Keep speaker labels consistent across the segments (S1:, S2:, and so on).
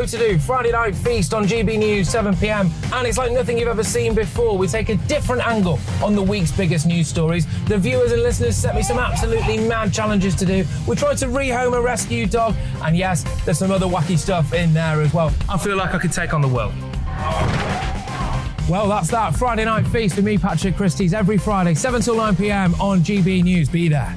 S1: To do Friday Night Feast on GB News 7 p.m. and it's like nothing you've ever seen before. We take a different angle on the week's biggest news stories. The viewers and listeners set me some absolutely mad challenges to do. We tried to rehome a rescue dog, and yes, there's some other wacky stuff in there as well. I feel like I could take on the world. Well, that's that. Friday Night Feast with me, Patrick Christie's, every Friday, 7 till 9 p.m. on GB News. Be there.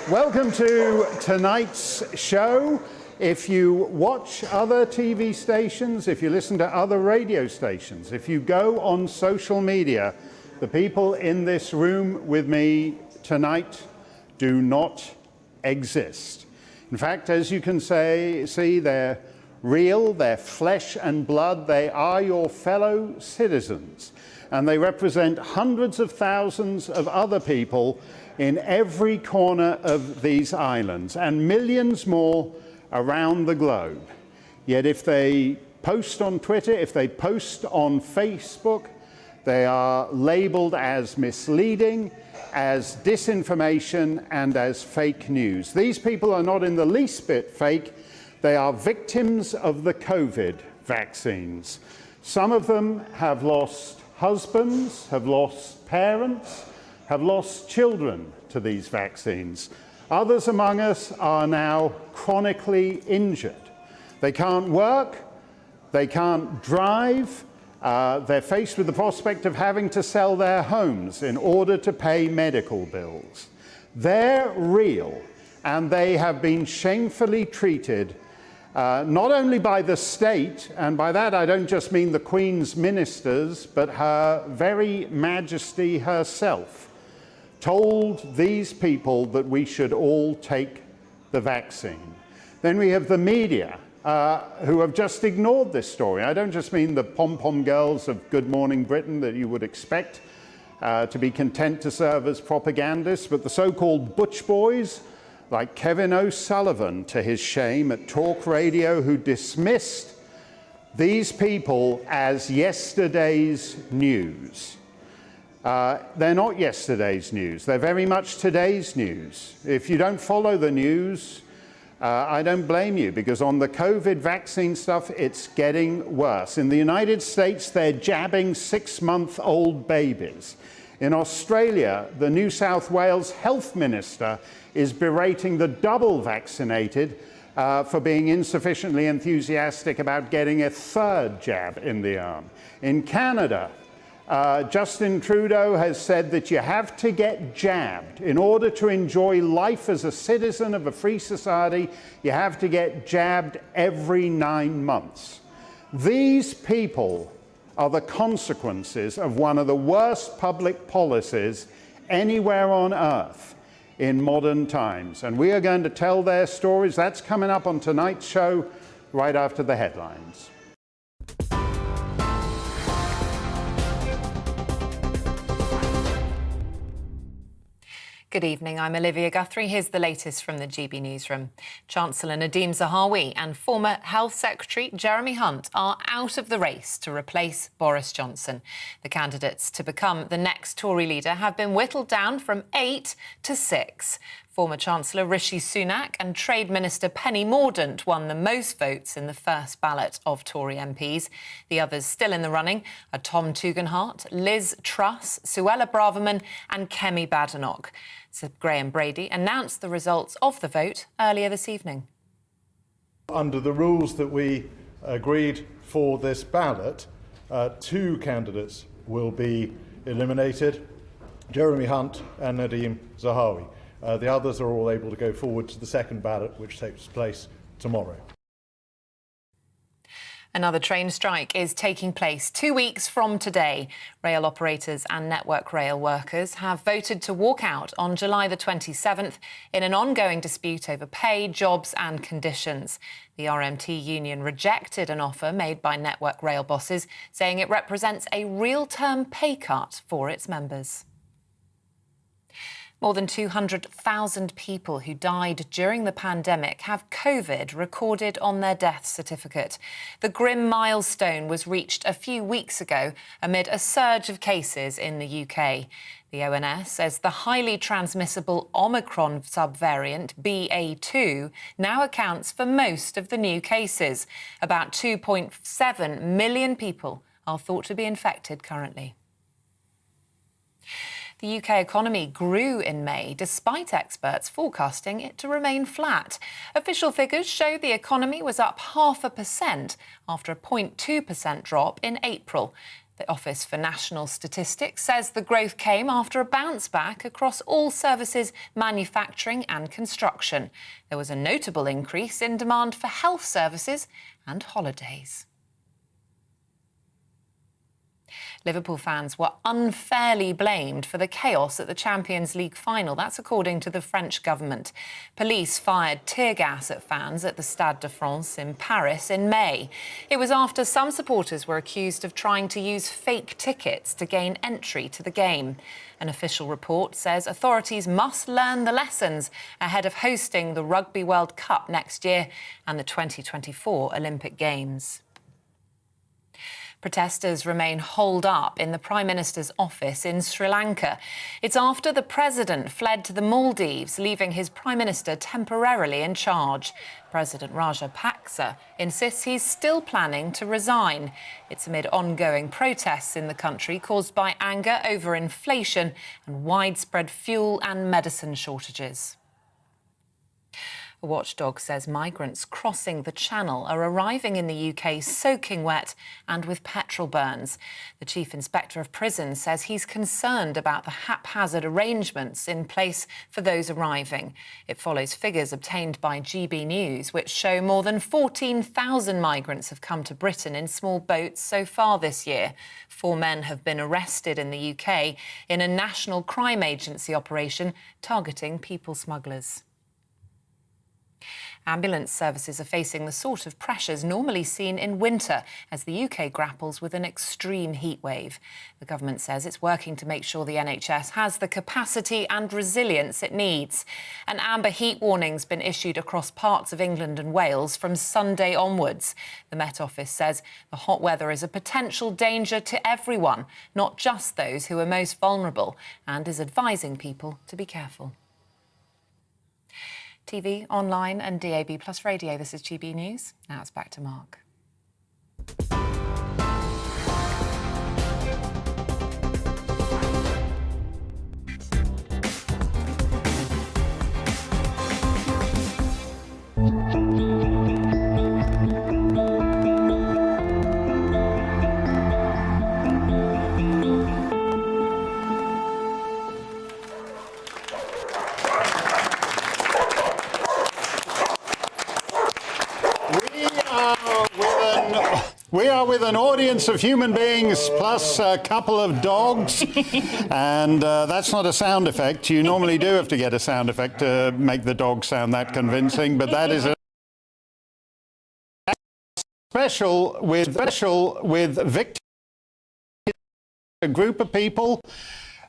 S2: Welcome to tonight's show. If you watch other TV stations, if you listen to other radio stations, if you go on social media, the people in this room with me tonight do not exist. In fact, as you can see, they're real, they're flesh and blood, they are your fellow citizens, and they represent hundreds of thousands of other people in every corner of these islands, and millions more around the globe. Yet if they post on Twitter, if they post on Facebook, they are labeled as misleading, as disinformation, and as fake news. These people are not in the least bit fake. They are victims of the COVID vaccines. Some of them have lost husbands, have lost parents, have lost children to these vaccines. Others among us are now chronically injured. They can't work, they can't drive, they're faced with the prospect of having to sell their homes in order to pay medical bills. They're real, and they have been shamefully treated not only by the state, and by that I don't just mean the Queen's ministers, but Her very Majesty herself told these people that we should all take the vaccine. Then we have the media who have just ignored this story. I don't just mean the pom-pom girls of Good Morning Britain that you would expect to be content to serve as propagandists, but the so-called butch boys like Kevin O'Sullivan, to his shame, at Talk Radio, who dismissed these people as yesterday's news. They're not yesterday's news. They're very much today's news. If you don't follow the news, I don't blame you, because on the COVID vaccine stuff, it's getting worse. In the United States, they're jabbing 6-month-old babies. In Australia, the New South Wales health minister is berating the double vaccinated for being insufficiently enthusiastic about getting a third jab in the arm. In Canada, Justin Trudeau has said that you have to get jabbed. In order to enjoy life as a citizen of a free society, you have to get jabbed every 9 months. These people are the consequences of one of the worst public policies anywhere on earth in modern times. And we are going to tell their stories. That's coming up on tonight's show right after the headlines.
S3: Good evening, I'm Olivia Guthrie. Here's the latest from the GB Newsroom. Chancellor Nadhim Zahawi and former Health Secretary Jeremy Hunt are out of the race to replace Boris Johnson. The candidates to become the next Tory leader have been whittled down from 8 to 6. Former Chancellor Rishi Sunak and Trade Minister Penny Mordaunt won the most votes in the first ballot of Tory MPs. The others still in the running are Tom Tugendhat, Liz Truss, Suella Braverman and Kemi Badenoch. Sir Graham Brady announced the results of the vote earlier this evening.
S4: Under the rules that we agreed for this ballot, 2 candidates will be eliminated, Jeremy Hunt and Nadhim Zahawi. The others are all able to go forward to the second ballot, which takes place tomorrow.
S3: Another train strike is taking place 2 weeks from today. Rail operators and Network Rail workers have voted to walk out on July the 27th in an ongoing dispute over pay, jobs and conditions. The RMT union rejected an offer made by Network Rail bosses, saying it represents a real-term pay cut for its members. More than 200,000 people who died during the pandemic have COVID recorded on their death certificate. The grim milestone was reached a few weeks ago amid a surge of cases in the UK. The ONS says the highly transmissible Omicron subvariant BA2 now accounts for most of the new cases. About 2.7 million people are thought to be infected currently. The UK economy grew in May, despite experts forecasting it to remain flat. Official figures show the economy was up 0.5% after a 0.2% drop in April. The Office for National Statistics says the growth came after a bounce back across all services, manufacturing and construction. There was a notable increase in demand for health services and holidays. Liverpool fans were unfairly blamed for the chaos at the Champions League final. That's according to the French government. Police fired tear gas at fans at the Stade de France in Paris in May. It was after some supporters were accused of trying to use fake tickets to gain entry to the game. An official report says authorities must learn the lessons ahead of hosting the Rugby World Cup next year and the 2024 Olympic Games. Protesters remain holed up in the Prime Minister's office in Sri Lanka. It's after the president fled to the Maldives, leaving his Prime Minister temporarily in charge. President Rajapaksa insists he's still planning to resign. It's amid ongoing protests in the country caused by anger over inflation and widespread fuel and medicine shortages. A watchdog says migrants crossing the Channel are arriving in the UK soaking wet and with petrol burns. The Chief Inspector of Prisons says he's concerned about the haphazard arrangements in place for those arriving. It follows figures obtained by GBNews, which show more than 14,000 migrants have come to Britain in small boats so far this year. 4 men have been arrested in the UK in a national crime agency operation targeting people smugglers. Ambulance services are facing the sort of pressures normally seen in winter as the UK grapples with an extreme heat wave. The government says it's working to make sure the NHS has the capacity and resilience it needs. An amber heat warning's been issued across parts of England and Wales from Sunday onwards. The Met Office says the hot weather is a potential danger to everyone, not just those who are most vulnerable, and is advising people to be careful. TV, online and DAB plus radio. This is GB News. Now it's back to Mark.
S2: We are with an audience of human beings plus a couple of dogs, and that's not a sound effect. You normally do have to get a sound effect to make the dog sound that convincing, but that is a special with victims, a group of people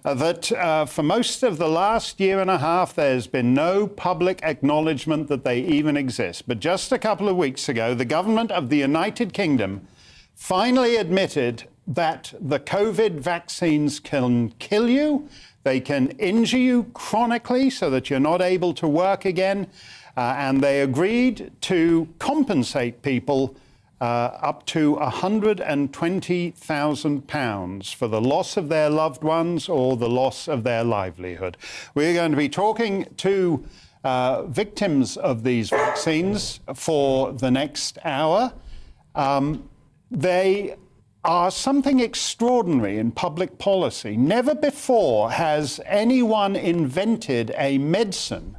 S2: that for most of the last year and a half there's been no public acknowledgement that they even exist. But just a couple of weeks ago, the government of the United Kingdom finally admitted that the COVID vaccines can kill you, they can injure you chronically so that you're not able to work again, and they agreed to compensate people up to £120,000 for the loss of their loved ones or the loss of their livelihood. We're going to be talking to victims of these vaccines for the next hour. They are something extraordinary in public policy. Never before has anyone invented a medicine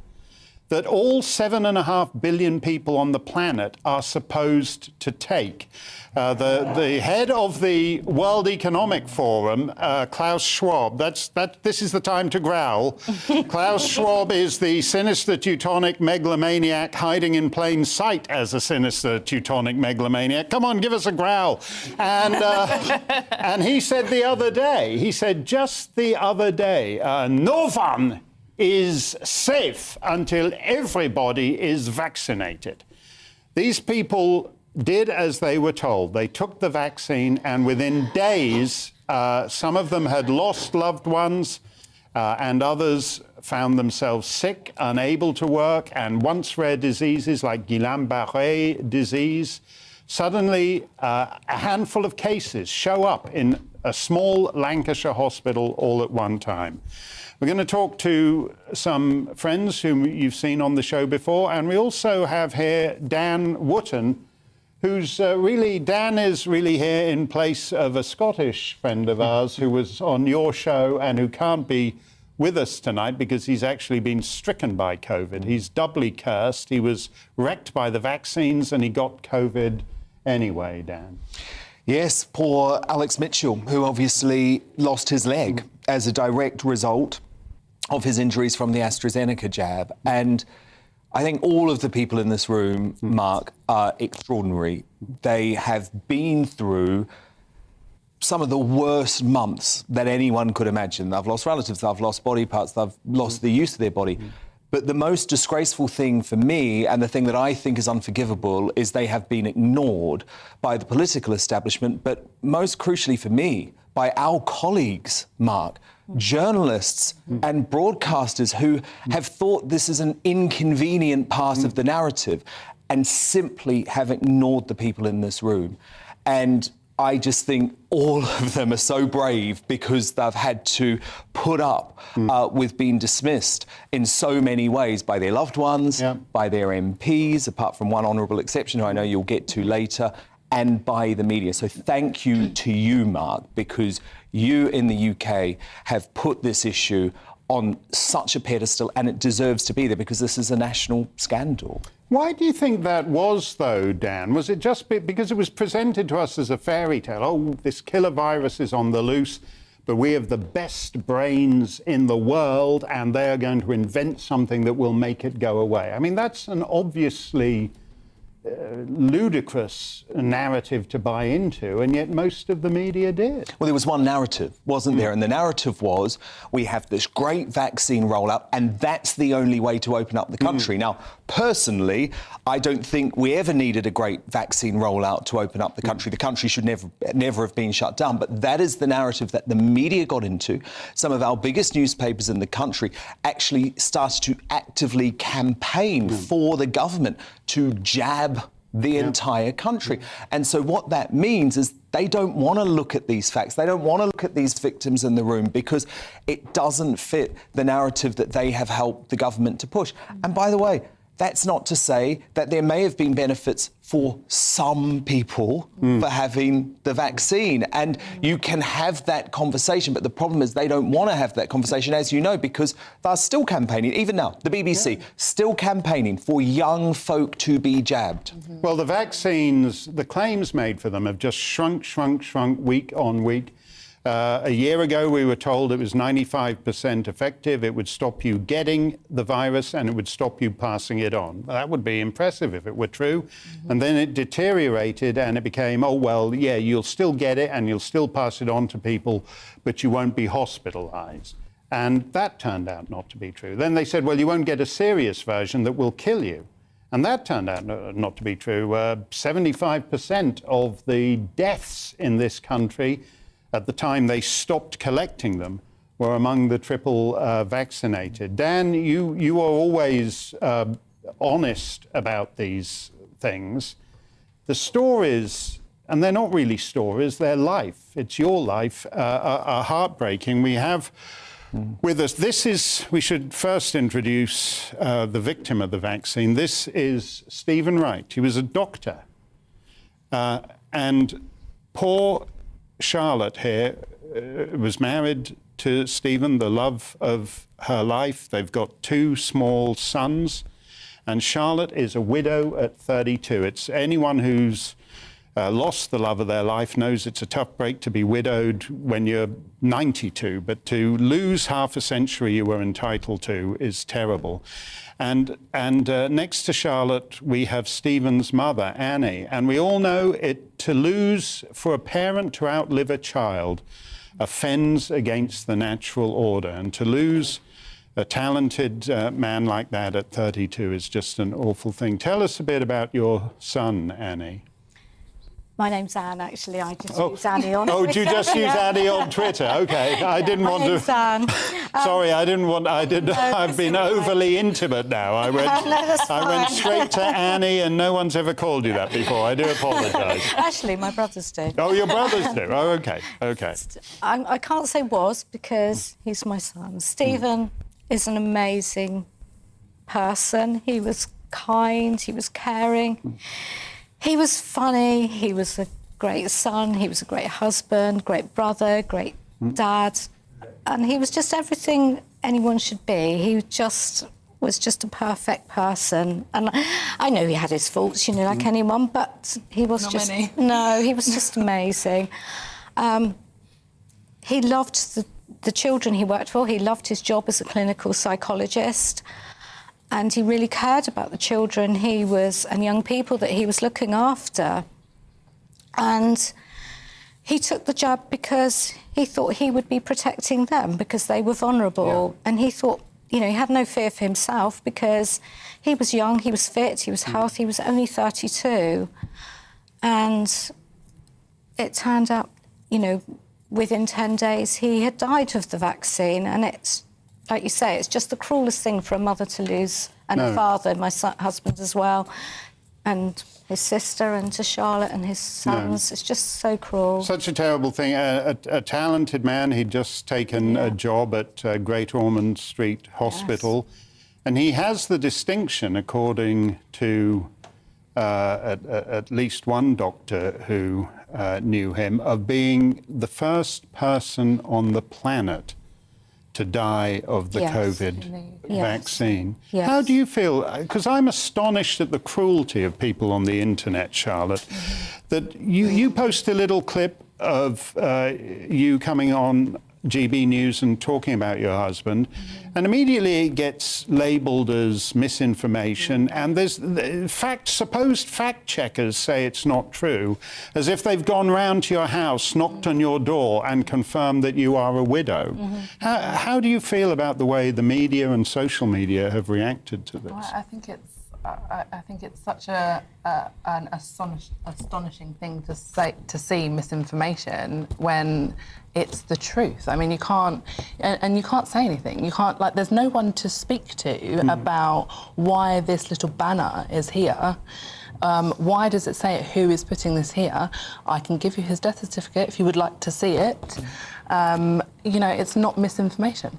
S2: that all 7.5 billion people on the planet are supposed to take. The head of the World Economic Forum, Klaus Schwab, this is the time to growl. Klaus Schwab is the sinister Teutonic megalomaniac hiding in plain sight as a sinister Teutonic megalomaniac. Come on, give us a growl. And he said just the other day, no one is safe until everybody is vaccinated. These people did as they were told. They took the vaccine, and within days, some of them had lost loved ones, and others found themselves sick, unable to work, and once rare diseases like Guillain-Barré disease. Suddenly, a handful of cases show up in a small Lancashire hospital all at one time. We're going to talk to some friends whom you've seen on the show before, and we also have here Dan Wootton, who's Dan is really here in place of a Scottish friend of ours who was on your show and who can't be with us tonight because he's actually been stricken by COVID. He's doubly cursed. He was wrecked by the vaccines and he got COVID anyway, Dan.
S5: Yes, poor Alex Mitchell, who obviously lost his leg as a direct result of his injuries from the AstraZeneca jab. And I think all of the people in this room, Mark, are extraordinary. They have been through some of the worst months that anyone could imagine. They've lost relatives, they've lost body parts, they've lost the use of their body. But the most disgraceful thing for me, and the thing that I think is unforgivable, is they have been ignored by the political establishment, but most crucially for me, by our colleagues, Mark, journalists and broadcasters who have thought this is an inconvenient part of the narrative and simply have ignored the people in this room. And I just think all of them are so brave because they've had to put up with being dismissed in so many ways by their loved ones, by their MPs, apart from one honourable exception who I know you'll get to later, and by the media. So thank you to you, Mark, because you in the UK have put this issue on such a pedestal, and it deserves to be there because this is a national scandal.
S2: Why do you think that was, though, Dan? Was it just because it was presented to us as a fairy tale? Oh, this killer virus is on the loose, but we have the best brains in the world, and they are going to invent something that will make it go away. I mean, that's an obviously ludicrous narrative to buy into, and yet most of the media did.
S5: Well, there was one narrative, wasn't there? And the narrative was, we have this great vaccine rollout, and that's the only way to open up the country. Now, personally, I don't think we ever needed a great vaccine rollout to open up the country. The country should never have been shut down. But that is the narrative that the media got into. Some of our biggest newspapers in the country actually started to actively campaign for the government to jab the entire country. And so what that means is they don't want to look at these facts. They don't want to look at these victims in the room because it doesn't fit the narrative that they have helped the government to push. And by the way, that's not to say that there may have been benefits for some people for having the vaccine. And you can have that conversation, but the problem is they don't want to have that conversation, as you know, because they're still campaigning, even now, the BBC, still campaigning for young folk to be jabbed.
S2: Well, the vaccines, the claims made for them have just shrunk week on week. A year ago, we were told it was 95% effective. It would stop you getting the virus and it would stop you passing it on. That would be impressive if it were true. And then it deteriorated and it became, oh, well, yeah, you'll still get it and you'll still pass it on to people, but you won't be hospitalized. And that turned out not to be true. Then they said, well, you won't get a serious version that will kill you. And that turned out not to be true. 75% of the deaths in this country at the time they stopped collecting them were among the triple vaccinated. Dan, you are always honest about these things. The stories, and they're not really stories, they're life. It's your life, are heartbreaking. We have with us, we should first introduce the victim of the vaccine. This is Stephen Wright. He was a doctor. And poor Charlotte here was married to Stephen, the love of her life. They've got two small sons. And Charlotte is a widow at 32. It's anyone who's lost the love of their life knows it's a tough break to be widowed when you're 92, but to lose half a century you were entitled to is terrible. And next to Charlotte, we have Stephen's mother, Annie. And we all know to lose, for a parent to outlive a child, offends against the natural order. And to lose a talented man like that at 32 is just an awful thing. Tell us a bit about your son, Annie.
S6: My name's Anne, actually. I just use Annie on
S2: Oh,
S6: Twitter.
S2: do you just use Annie on Twitter? Okay. I didn't want to...
S6: Anne.
S2: Sorry, I've been overly intimate now. I went straight to Annie, and no one's ever called you that before. I do apologise.
S6: Actually, my brothers do.
S2: Oh, your brothers do? Oh, OK, OK.
S6: I can't say was, because he's my son. Stephen is an amazing person. He was kind, he was caring. He was funny, he was a great son, he was a great husband, great brother, great dad, and he was just everything anyone should be. He was just a perfect person. And I know he had his faults, you know, like anyone, but he was he was just amazing. He loved the children he worked for. He loved his job as a clinical psychologist. And he really cared about the children and young people that he was looking after. And he took the jab because he thought he would be protecting them because they were vulnerable. Yeah. And he thought, you know, he had no fear for himself because he was young, he was fit, he was healthy, he was only 32. And it turned out, you know, within 10 days he had died of the vaccine. And it's, like you say, it's just the cruelest thing for a mother to lose, and a father, my husband as well, and his sister, and to Charlotte and his sons. It's just so cruel.
S2: Such a terrible thing. A talented man, he'd just taken a job at Great Ormond Street Hospital, and he has the distinction, according to at least one doctor who knew him, of being the first person on the planet to die of the COVID vaccine.
S6: Yes.
S2: How do you feel? Because I'm astonished at the cruelty of people on the internet, Charlotte, that you post a little clip of you coming on GB News and talking about your husband, and immediately it gets labelled as misinformation, and there's supposed fact checkers say it's not true, as if they've gone round to your house, knocked on your door and confirmed that you are a widow. How do you feel about the way the media and social media have reacted to this?
S7: Well, I think it's such an astonishing thing to see misinformation when it's the truth. I mean, you can't say anything. You can't, like, there's no one to speak to about why this little banner is here. Why does it say it? Who is putting this here? I can give you his death certificate if you would like to see it. You know, it's not misinformation.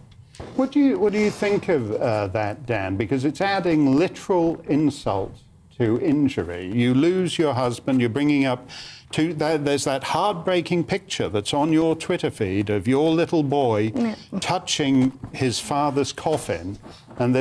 S2: What do you think of that, Dan? Because it's adding literal insult to injury. You lose your husband, you're bringing up... there's that heartbreaking picture that's on your Twitter feed of your little boy touching his father's coffin, and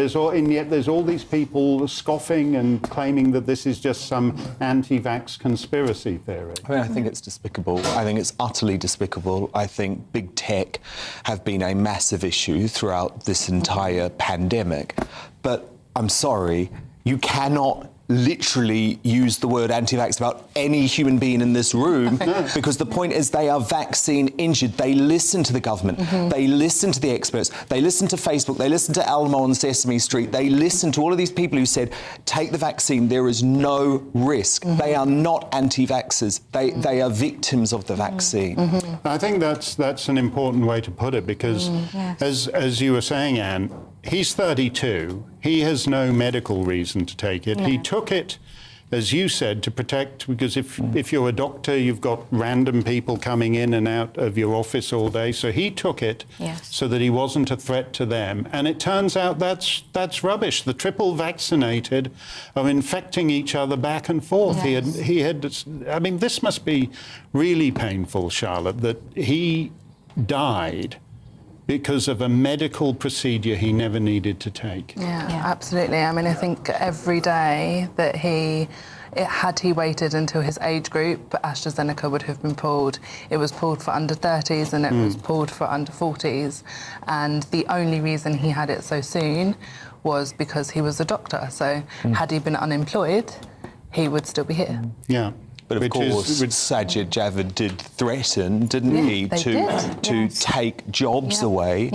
S2: yet there's all these people scoffing and claiming that this is just some anti-vax conspiracy theory.
S5: I mean, I think it's despicable. I think it's utterly despicable. I think big tech have been a massive issue throughout this entire pandemic. But I'm sorry, you cannot literally use the word anti-vax about any human being in this room because the point is they are vaccine injured. They listen to the government. They listen to the experts. They listen to Facebook. They listen to Elmo on Sesame Street. They listen to all of these people who said, take the vaccine. There is no risk. They are not anti-vaxxers. They are victims of the vaccine.
S2: I think that's an important way to put it because, as you were saying, Anne, he's 32. He has no medical reason to take it. He took it, as you said, to protect, because if you're a doctor, you've got random people coming in and out of your office all day. So he took it so that he wasn't a threat to them. And it turns out that's rubbish. The triple vaccinated are infecting each other back and forth. He had. I mean, this must be really painful, Charlotte, that he died because of a medical procedure he never needed to take.
S7: Yeah, absolutely. I mean, I think every day that had he waited until his age group, AstraZeneca would have been pulled. It was pulled for under 30s and it was pulled for under 40s. And the only reason he had it so soon was because he was a doctor. So had he been unemployed, he would still be here.
S2: Yeah.
S5: But of course, Sajid Javid did threaten, didn't he, to take jobs away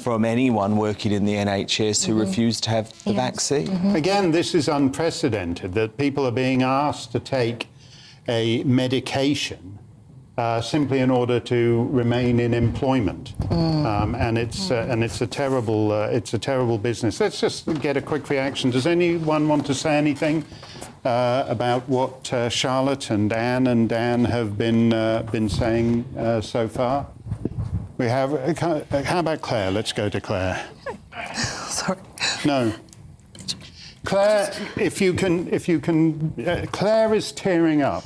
S5: from anyone working in the NHS who refused to have the vaccine.
S2: Again, this is unprecedented, that people are being asked to take a medication simply in order to remain in employment, and it's a terrible business. Let's just get a quick reaction. Does anyone want to say anything about what Charlotte and Anne and Dan have been saying so far? We have. How about Claire? Let's go to Claire.
S7: Sorry.
S2: No. Claire, if you can, Claire is tearing up.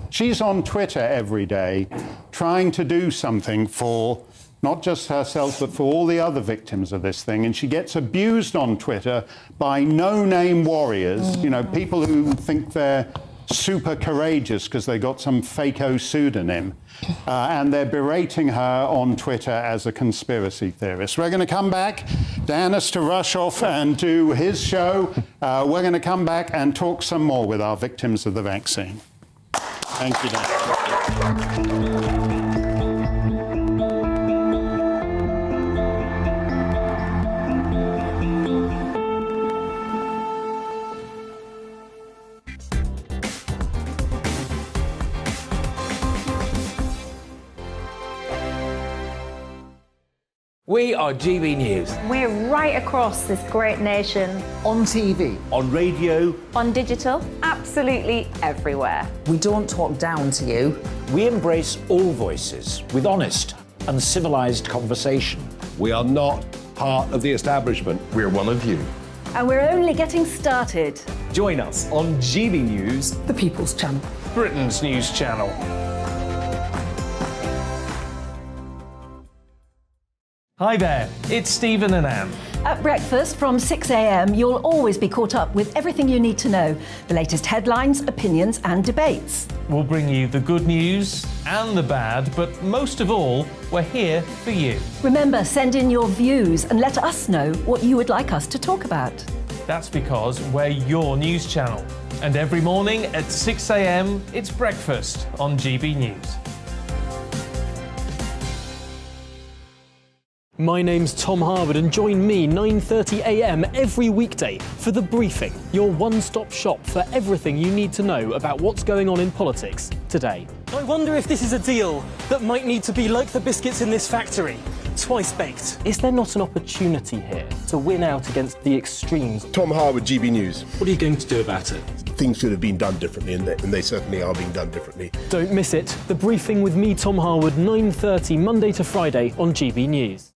S2: She's on Twitter every day trying to do something for not just herself, but for all the other victims of this thing. And she gets abused on Twitter by no-name warriors, you know, people who think they're super courageous because they got some fake-o pseudonym. And they're berating her on Twitter as a conspiracy theorist. We're going to come back. Dan has to rush off and do his show. We're going to come back and talk some more with our victims of the vaccine. Thank you, Dan.
S1: We are GB News.
S8: We're right across this great nation.
S9: On TV.
S10: On radio.
S8: On digital. Absolutely everywhere.
S9: We don't talk down to you.
S10: We embrace all voices with honest and civilised conversation.
S11: We are not part of the establishment.
S12: We're one of you.
S8: And we're only getting started.
S1: Join us on GB News,
S9: The People's Channel.
S1: Britain's news channel. Hi there, it's Stephen and Anne.
S8: At breakfast from 6 a.m, you'll always be caught up with everything you need to know, the latest headlines, opinions and debates.
S1: We'll bring you the good news and the bad, but most of all, we're here for you.
S8: Remember, send in your views and let us know what you would like us to talk about.
S1: That's because we're your news channel. And every morning at 6 a.m, it's breakfast on GB News.
S13: My name's Tom Harwood and join me 9:30 a.m. every weekday for The Briefing, your one-stop shop for everything you need to know about what's going on in politics today.
S14: I wonder if this is a deal that might need to be like the biscuits in this factory, twice baked.
S13: Is there not an opportunity here to win out against the extremes?
S11: Tom Harwood, GB News.
S13: What are you going to do about it?
S11: Things should have been done differently, and they certainly are being done differently.
S13: Don't miss it. The Briefing with me, Tom Harwood, 9:30 Monday to Friday on GB News.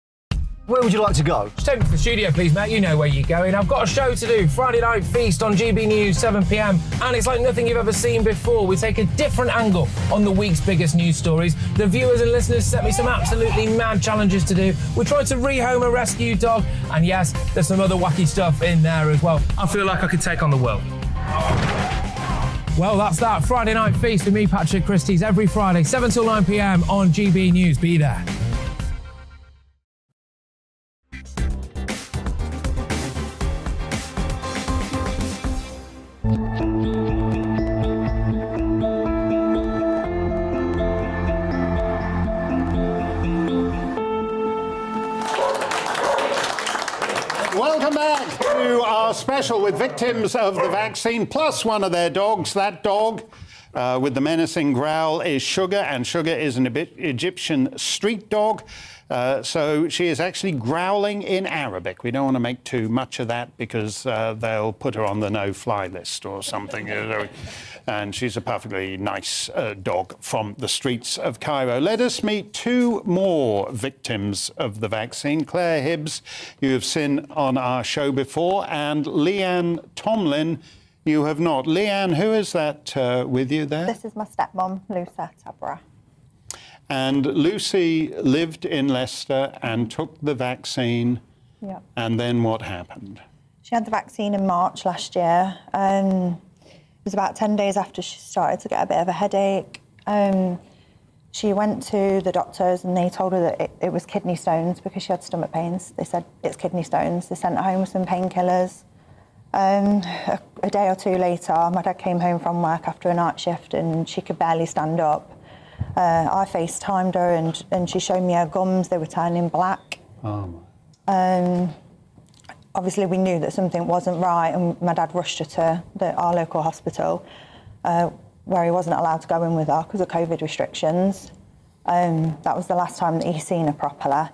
S9: Where would you like to go?
S1: Just take me to the studio, please, mate. You know where you're going. I've got a show to do. Friday Night Feast on GB News, 7 p.m. And it's like nothing you've ever seen before. We take a different angle on the week's biggest news stories. The viewers and listeners set me some absolutely mad challenges to do. We tried to rehome a rescue dog. And yes, there's some other wacky stuff in there as well. I feel like I could take on the world. Well, that's that. Friday Night Feast with me, Patrick Christie's, every Friday, 7 till 9 p.m. on GB News. Be there.
S2: Welcome back to our special with victims of the vaccine, plus one of their dogs. That dog with the menacing growl is Sugar, and Sugar is an Egyptian street dog. So she is actually growling in Arabic. We don't want to make too much of that because they'll put her on the no-fly list or something. And she's a perfectly nice dog from the streets of Cairo. Let us meet two more victims of the vaccine. Claire Hibbs, you have seen on our show before, and Leanne Tomlin, you have not. Leanne, who is that with you there?
S15: This is my stepmom, Lusa Tabra.
S2: And Lucy lived in Leicester and took the vaccine.
S12: Yeah.
S2: And then what happened?
S12: She had the vaccine in March last year. It was about 10 days after she started to get a bit of a headache. She went to the doctors and they told her that it was kidney stones because she had stomach pains. They said it's kidney stones. They sent her home with some painkillers. A day or two later, my dad came home from work after a night shift and she could barely stand up. I FaceTimed her and she showed me her gums. They were turning black.
S2: Oh.
S12: Obviously, we knew that something wasn't right, and my dad rushed her to our local hospital, where he wasn't allowed to go in with her because of COVID restrictions. That was the last time that he seen her properly.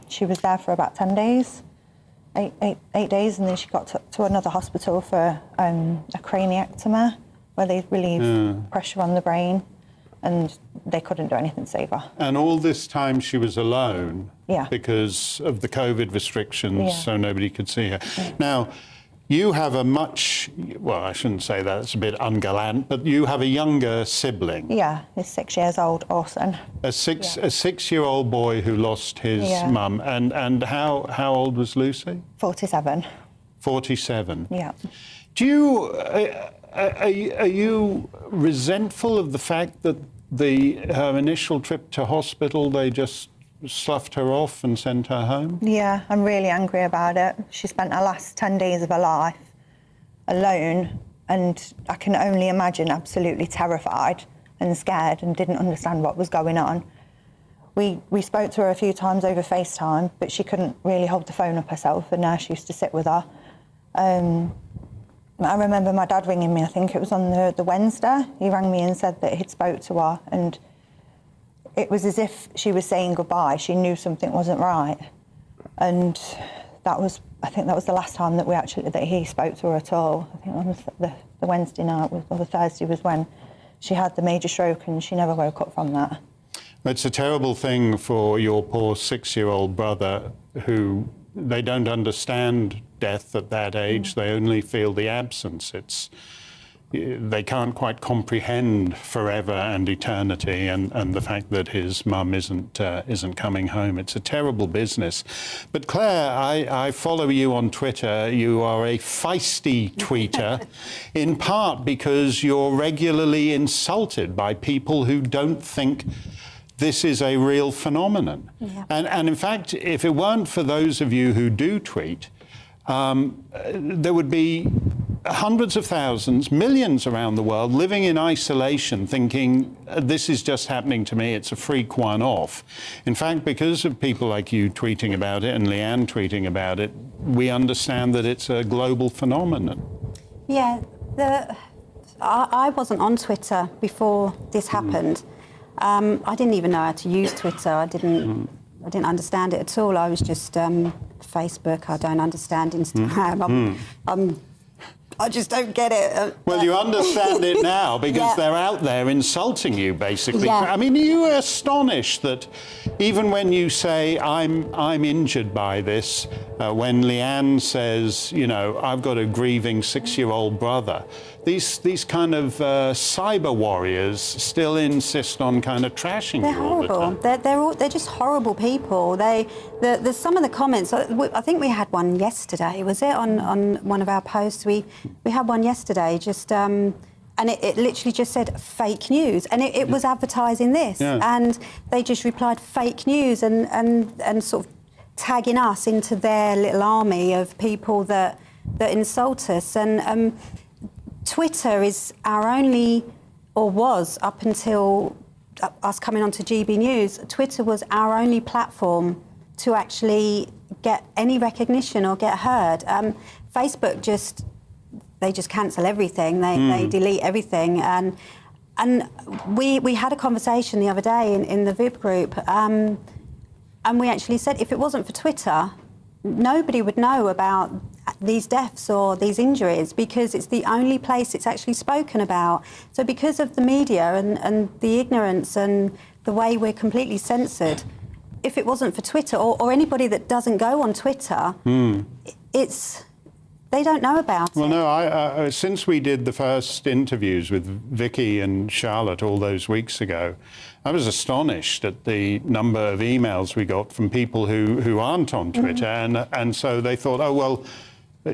S12: She was there for about 10 days, eight days, and then she got to another hospital for a craniectomy, where they relieved pressure on the brain, and they couldn't do anything to save her.
S2: And all this time she was alone
S12: Yeah.
S2: because of the COVID restrictions,
S12: Yeah.
S2: so nobody could see her. Now, you have a much, well, I shouldn't say that, it's a bit ungallant, but you have a younger sibling.
S12: Yeah, he's 6 years old, Orson.
S2: A 6-year-old boy who lost his mum. And how old was Lucy?
S12: 47.
S2: 47.
S12: Yeah.
S2: Do you, are you resentful of the fact that her initial trip to hospital, they just sloughed her off and sent her home?
S12: Yeah, I'm really angry about it. She spent her last 10 days of her life alone, and I can only imagine absolutely terrified and scared and didn't understand what was going on. We spoke to her a few times over FaceTime, but she couldn't really hold the phone up herself, and nurse used to sit with her. I remember my dad ringing me, I think it was on the Wednesday. He rang me and said that he'd spoke to her, and it was as if she was saying goodbye. She knew something wasn't right. And I think that was the last time that he spoke to her at all. I think on the Wednesday night or the Thursday was when she had the major stroke, and she never woke up from that.
S2: It's a terrible thing for your poor 6-year-old brother, who they don't understand death at that age. They only feel the absence. They can't quite comprehend forever and eternity, and the fact that his mum isn't coming home. It's a terrible business. But Claire, I follow you on Twitter. You are a feisty tweeter, in part because you're regularly insulted by people who don't think this is a real phenomenon.
S6: Yeah.
S2: And in fact, if it weren't for those of you who do tweet, there would be hundreds of thousands, millions around the world living in isolation, thinking this is just happening to me, it's a freak one-off. In fact, because of people like you tweeting about it and Leanne tweeting about it, we understand that it's a global phenomenon.
S15: Yeah, I wasn't on Twitter before this happened. I didn't even know how to use Twitter. I didn't understand it at all. I was just Facebook. I don't understand Instagram. I just don't get it.
S2: Well, you understand it now because they're out there insulting you, basically.
S15: Yeah.
S2: I mean, are you astonished that even when you say, I'm injured by this, when Leanne says, you know, I've got a grieving 6-year-old brother, these kind of cyber warriors still insist on kind of trashing you all the time.
S15: They're horrible. They're just horrible people. There's some of the comments. I think we had one yesterday. Was it on one of our posts? We had one yesterday. Just and it literally just said fake news, and it was advertising this, and they just replied fake news and sort of tagging us into their little army of people that insult us. And Twitter is our only, or was up until us coming onto GB News, Twitter was our only platform to actually get any recognition or get heard. Facebook they just cancel everything. They delete everything. And we had a conversation the other day in the VIP group, and we actually said if it wasn't for Twitter, nobody would know about these deaths or these injuries, because it's the only place it's actually spoken about. So because of the media and the ignorance and the way we're completely censored, if it wasn't for Twitter or anybody that doesn't go on Twitter, they don't know about it.
S2: Well, no, since we did the first interviews with Vicky and Charlotte all those weeks ago, I was astonished at the number of emails we got from people who aren't on Twitter. And so they thought, oh, well,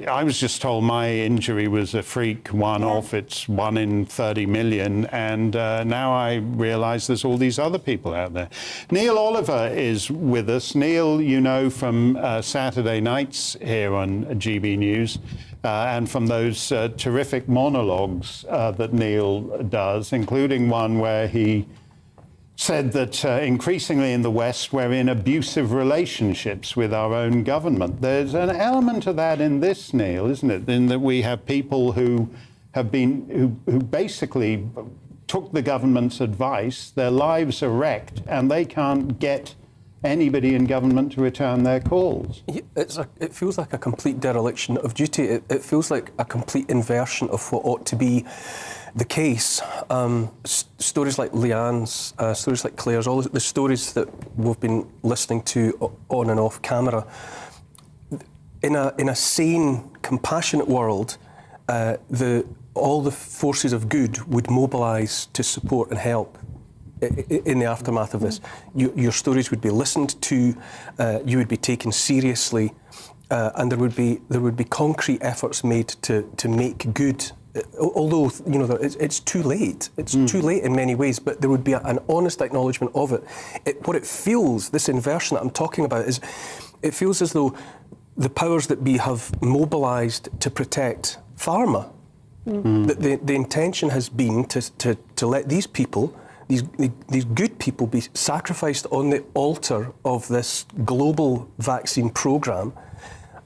S2: I was just told my injury was a freak one-off. It's 1 in 30 million. And now I realise there's all these other people out there. Neil Oliver is with us. Neil, you know, from Saturday nights here on GB News and from those terrific monologues that Neil does, including one where he said that increasingly in the West we're in abusive relationships with our own government. There's an element of that in this, Neil, isn't it? In that we have people who basically took the government's advice, their lives are wrecked, and they can't get anybody in government to return their calls.
S16: It feels like a complete dereliction of duty. It feels like a complete inversion of what ought to be the case. Stories like Leanne's, stories like Claire's, all the stories that we've been listening to on and off camera. In a sane, compassionate world, all the forces of good would mobilise to support and help in the aftermath of this. Your stories would be listened to, you would be taken seriously, and there would be concrete efforts made to make good. Although, you know, it's too late. It's too late in many ways, but there would be an honest acknowledgement of it. What it feels, this inversion that I'm talking about, is it feels as though the powers that be have mobilised to protect pharma. The intention has been to let these people, these good people, be sacrificed on the altar of this global vaccine programme.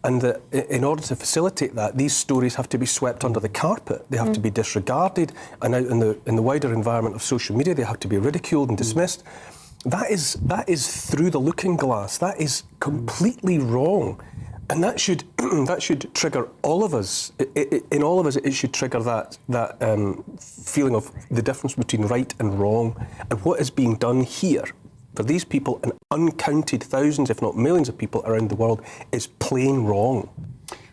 S16: And that in order to facilitate that, these stories have to be swept under the carpet. They have to be disregarded, and out in the wider environment of social media, they have to be ridiculed and dismissed. That is through the looking glass. That is completely wrong, and that should trigger all of us. In all of us, it should trigger that feeling of the difference between right and wrong, and what is being done here for these people and uncounted thousands, if not millions of people around the world, is plain wrong.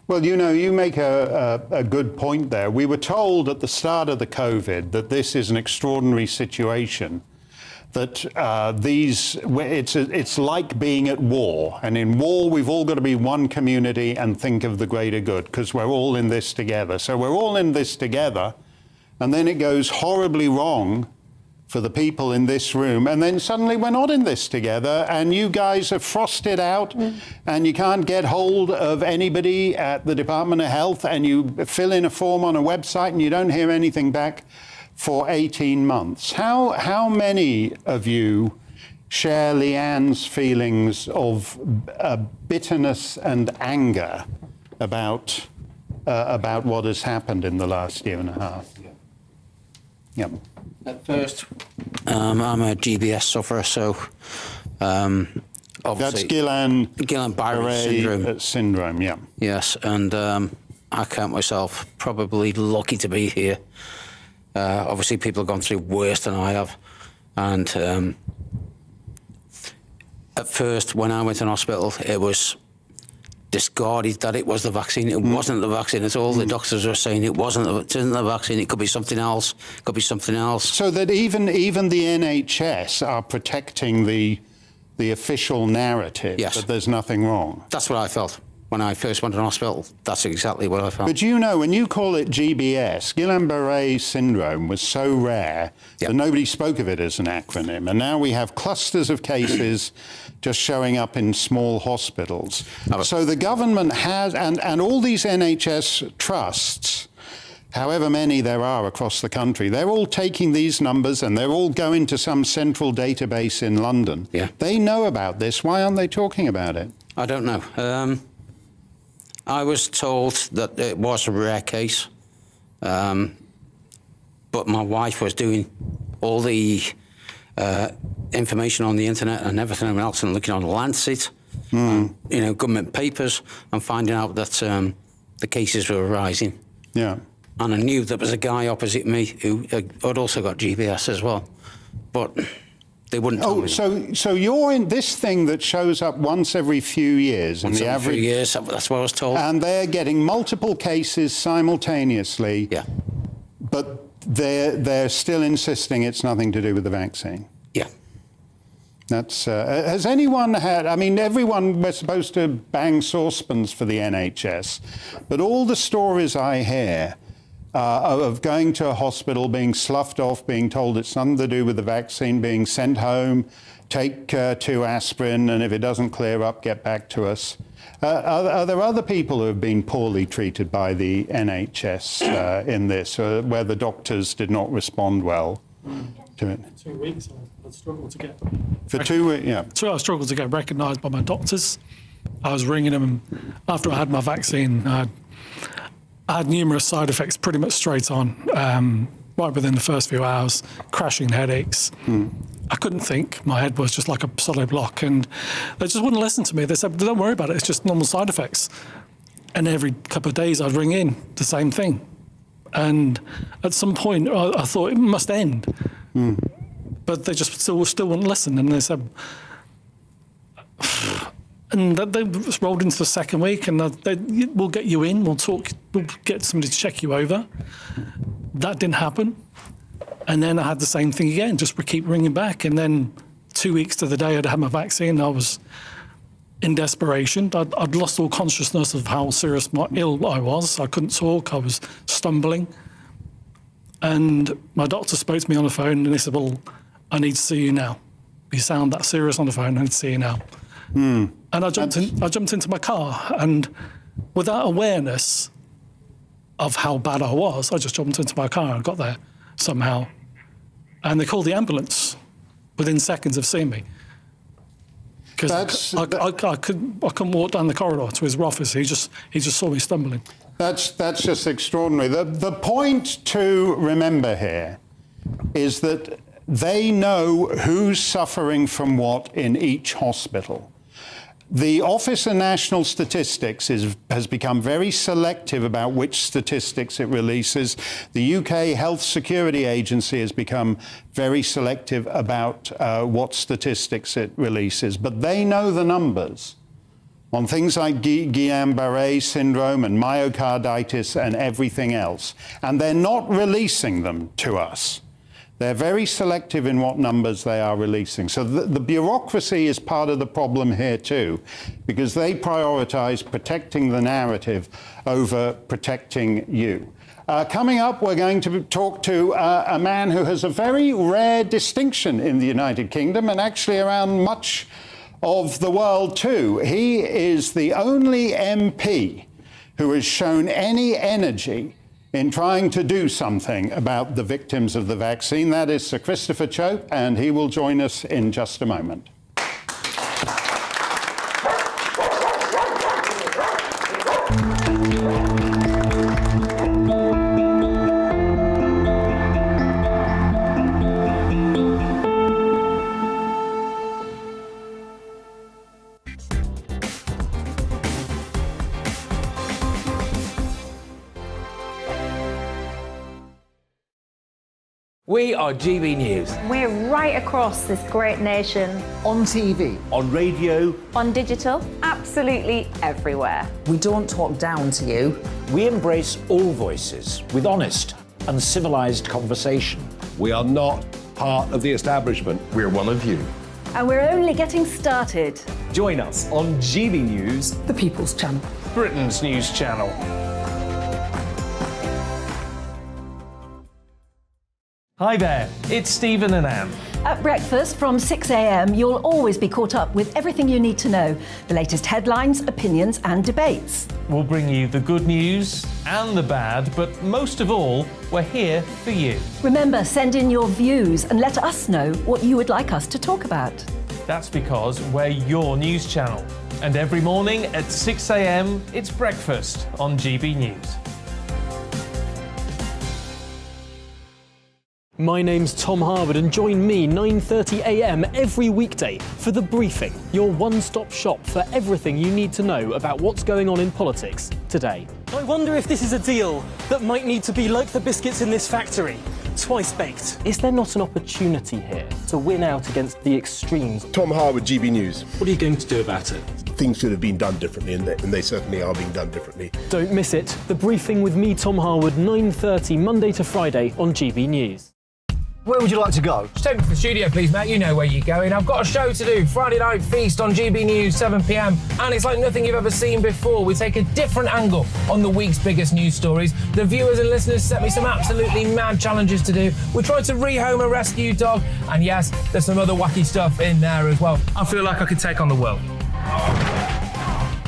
S2: Well, you know, you make a good point there. We were told at the start of the COVID that this is an extraordinary situation, that it's like being at war. And in war, we've all got to be one community and think of the greater good, because we're all in this together. So we're all in this together, and then it goes horribly wrong for the people in this room, and then suddenly we're not in this together, and you guys are frosted out, and you can't get hold of anybody at the Department of Health, and you fill in a form on a website and you don't hear anything back for 18 months. How many of you share Leanne's feelings of bitterness and anger about what has happened in the last year and a half? Yeah.
S17: At first, I'm a GBS sufferer, so
S2: That's
S17: obviously
S2: Guillain-Barré syndrome. Yeah.
S17: Yes, and I count myself probably lucky to be here. Obviously, people have gone through worse than I have, and at first, when I went in hospital, it was discarded that it was the vaccine. It wasn't the vaccine at all. The doctors were saying it isn't the vaccine. It could be something else. Could be something else.
S2: So that even the NHS are protecting the official narrative that there's nothing wrong.
S17: That's what I felt when I first went to hospital. That's exactly what I felt.
S2: But you know, when you call it GBS, Guillain-Barré syndrome was so rare that nobody spoke of it as an acronym. And now we have clusters of cases just showing up in small hospitals. So the government has, and all these NHS trusts, however many there are across the country, they're all taking these numbers and they're all going to some central database in London.
S17: Yeah.
S2: They know about this. Why aren't they talking about it?
S17: I don't know. I was told that it was a rare case, but my wife was doing all the information on the internet and everything else, and looking on Lancet, government papers, and finding out that the cases were rising.
S2: Yeah.
S17: And I knew there was a guy opposite me who had also got GBS as well. But They wouldn't tell me.
S2: So you're in this thing that shows up once every few years.
S17: Once
S2: in the
S17: every
S2: average
S17: few years, that's what I was told.
S2: And they're getting multiple cases simultaneously.
S17: Yeah.
S2: But they're still insisting it's nothing to do with the vaccine.
S17: Yeah.
S2: That's, has anyone had, I mean, everyone, we're supposed to bang saucepans for the NHS, but all the stories I hear of going to a hospital, being sloughed off, being told it's nothing to do with the vaccine, being sent home, take 2 aspirin, and if it doesn't clear up, get back to us. Are there other people who have been poorly treated by the NHS in this, where the doctors did not respond well to it?
S18: 2 weeks, I struggled to get...
S2: For 2 weeks, yeah.
S18: So I struggled to get recognised by my doctors. I was ringing them after I had my vaccine. I had numerous side effects pretty much straight on, right within the first few hours, crashing headaches. I couldn't think. My head was just like a solid block, and they just wouldn't listen to me. They said, don't worry about it, it's just normal side effects. And every couple of days I'd ring in, the same thing. And at some point I thought it must end. But they just still wouldn't listen, and they said... And they rolled into the second week, and we'll get you in, we'll get somebody to check you over. That didn't happen. And then I had the same thing again, just keep ringing back. And then 2 weeks to the day I'd had my vaccine, I was in desperation. I'd lost all consciousness of how ill I was. I couldn't talk, I was stumbling. And my doctor spoke to me on the phone, and they said, well, I need to see you now. You sound that serious on the phone, I need to see you now. And I jumped into my car, and without awareness of how bad I was, I just jumped into my car and got there somehow. And they called the ambulance within seconds of seeing me. Because I couldn't walk down the corridor to his office. He just saw me stumbling.
S2: That's just extraordinary. The point to remember here is that they know who's suffering from what in each hospital. The Office of National Statistics has become very selective about which statistics it releases. The UK Health Security Agency has become very selective about what statistics it releases. But they know the numbers on things like Guillain-Barré syndrome and myocarditis and everything else. And they're not releasing them to us. They're very selective in what numbers they are releasing. So the bureaucracy is part of the problem here too, because they prioritise protecting the narrative over protecting you. Coming up, we're going to talk to a man who has a very rare distinction in the United Kingdom and actually around much of the world too. He is the only MP who has shown any energy in trying to do something about the victims of the vaccine. That is Sir Christopher Chope, and he will join us in just a moment.
S1: We are GB News.
S19: We're right across this great nation.
S9: On TV.
S10: On radio.
S19: On digital. Absolutely everywhere.
S9: We don't talk down to you.
S10: We embrace all voices with honest and civilised conversation.
S11: We are not part of the establishment. We're one of you.
S8: And we're only getting started.
S20: Join us on GB News,
S9: the People's Channel,
S20: Britain's news channel. Hi there, it's Stephen and Anne.
S8: At breakfast from 6 a.m, you'll always be caught up with everything you need to know, the latest headlines, opinions and debates.
S20: We'll bring you the good news and the bad, but most of all, we're here for you.
S8: Remember, send in your views and let us know what you would like us to talk about.
S20: That's because we're your news channel. And every morning at 6 a.m, it's breakfast on GB News.
S13: My name's Tom Harwood, and join me 9:30 a.m. every weekday for The Briefing, your one-stop shop for everything you need to know about what's going on in politics today.
S14: I wonder if this is a deal that might need to be like the biscuits in this factory, twice baked. Is there not an opportunity here to win out against the extremes?
S11: Tom Harwood, GBNews.
S14: What are you going to do about it?
S11: Things should have been done differently, and they certainly are being done differently.
S13: Don't miss it. The Briefing with me, Tom Harwood, 9:30 Monday to Friday on GB News.
S1: Where would you like to go? Just take me to the studio, please, Matt. You know where you're going. I've got a show to do. Friday Night Feast on GB News, 7 p.m. And it's like nothing you've ever seen before. We take a different angle on the week's biggest news stories. The viewers and listeners set me some absolutely mad challenges to do. We tried to rehome a rescue dog. And yes, there's some other wacky stuff in there as well. I feel like I could take on the world.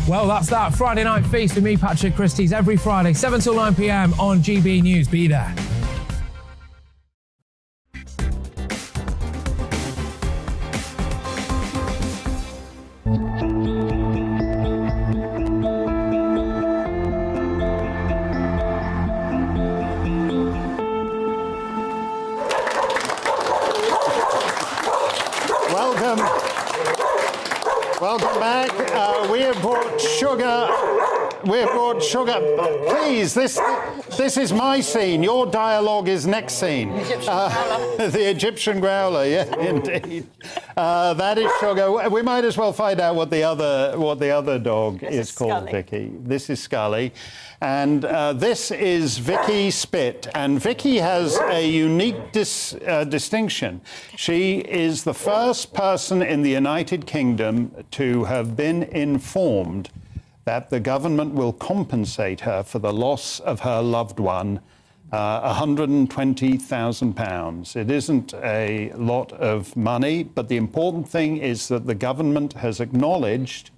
S1: Well, that's that. Friday Night Feast with me, Patrick Christie's, every Friday, 7 till 9 p.m. on GB News. Be there.
S2: Welcome back. We have brought sugar. Please, this is my scene. Your dialogue is next scene. The Egyptian growler, yeah, indeed. That is sugar. We might as well find out what the other dog is called, Vicky. This is Scully. And this is Vicky Spit. And Vicky has a unique distinction. She is the first person in the United Kingdom to have been informed that the government will compensate her for the loss of her loved one, £120,000. It isn't a lot of money, but the important thing is that the government has acknowledged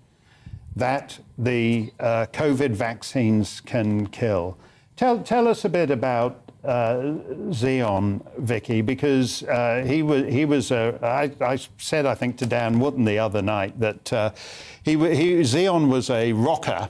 S2: that the COVID vaccines can kill. Tell us a bit about Zeon, Vicky, because he was I said, I think, to Dan Wootton the other night that Zeon was a rocker.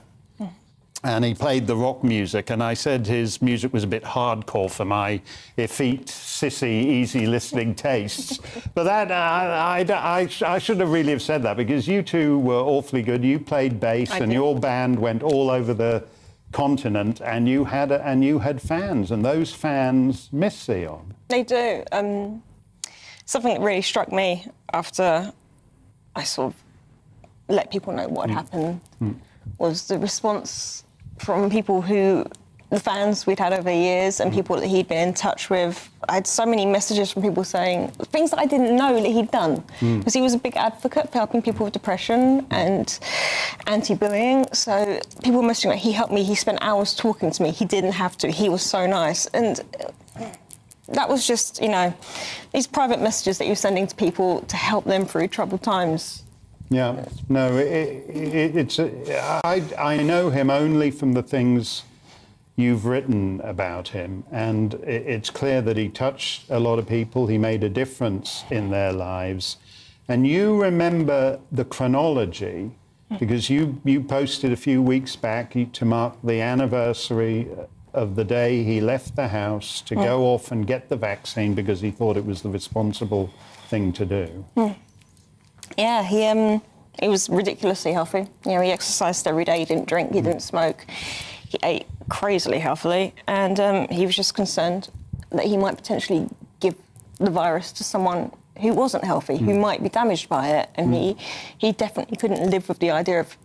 S2: And he played the rock music, and I said his music was a bit hardcore for my effete, sissy, easy-listening tastes. But that I should have really have said that, because you two were awfully good. You played bass, and your band went all over the continent, and you had fans, and those fans miss Zeon.
S21: They do. Something that really struck me after I sort of let people know what had happened was the response from people the fans we'd had over years and people that he'd been in touch with. I had so many messages from people saying things that I didn't know that he'd done. Because he was a big advocate for helping people with depression and anti-bullying. So people were messaging, like, he helped me, he spent hours talking to me, he didn't have to, he was so nice. And that was just, these private messages that you're sending to people to help them through troubled times.
S2: Yeah, no, I know him only from the things you've written about him, and it's clear that he touched a lot of people, he made a difference in their lives. And you remember the chronology, because you posted a few weeks back to mark the anniversary of the day he left the house to go off and get the vaccine because he thought it was the responsible thing to do.
S21: Yeah, he was ridiculously healthy. He exercised every day, he didn't drink, he didn't smoke. He ate crazily healthily, and he was just concerned that he might potentially give the virus to someone who wasn't healthy, who might be damaged by it, and he definitely couldn't live with the idea of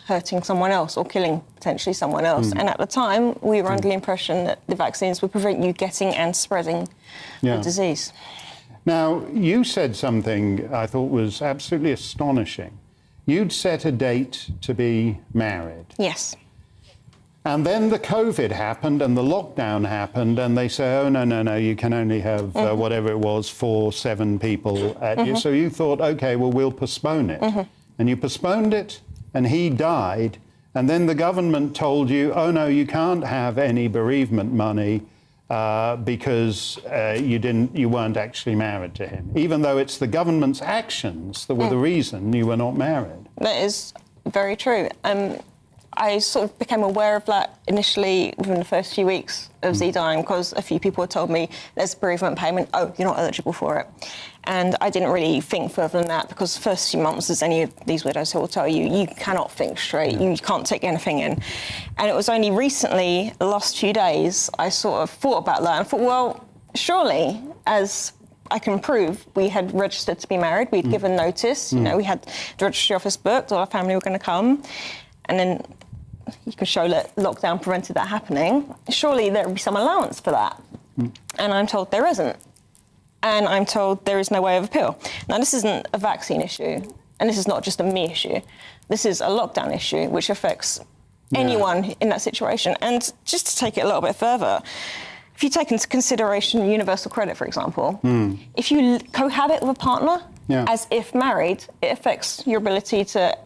S21: hurting someone else or killing potentially someone else. And at the time, we were under the impression that the vaccines would prevent you getting and spreading the disease.
S2: Now, you said something I thought was absolutely astonishing. You'd set a date to be married.
S21: Yes.
S2: And then the COVID happened and the lockdown happened, and they say, oh, no, you can only have whatever it was, 7 people at you. So you thought, OK, well, we'll postpone it. And you postponed it, and he died. And then the government told you, oh, no, you can't have any bereavement money because you weren't actually married to him, even though it's the government's actions that were the reason you were not married.
S21: That is very true. I sort of became aware of that initially within the first few weeks of Z dying, because a few people had told me there's a bereavement payment, oh, you're not eligible for it. And I didn't really think further than that, because the first few months, as any of these widows will tell you, you cannot think straight, you can't take anything in. And it was only recently, the last few days, I sort of thought about that and thought, well, surely, as I can prove, we had registered to be married, we'd given notice, you know, we had the registry office booked, all our family were going to come, and then you could show that lockdown prevented that happening. Surely there would be some allowance for that. And I'm told there isn't. And I'm told there is no way of appeal. Now, this isn't a vaccine issue, and this is not just a me issue. This is a lockdown issue, which affects anyone in that situation. And just to take it a little bit further, if you take into consideration universal credit, for example, if you cohabit with a partner as if married, it affects your ability to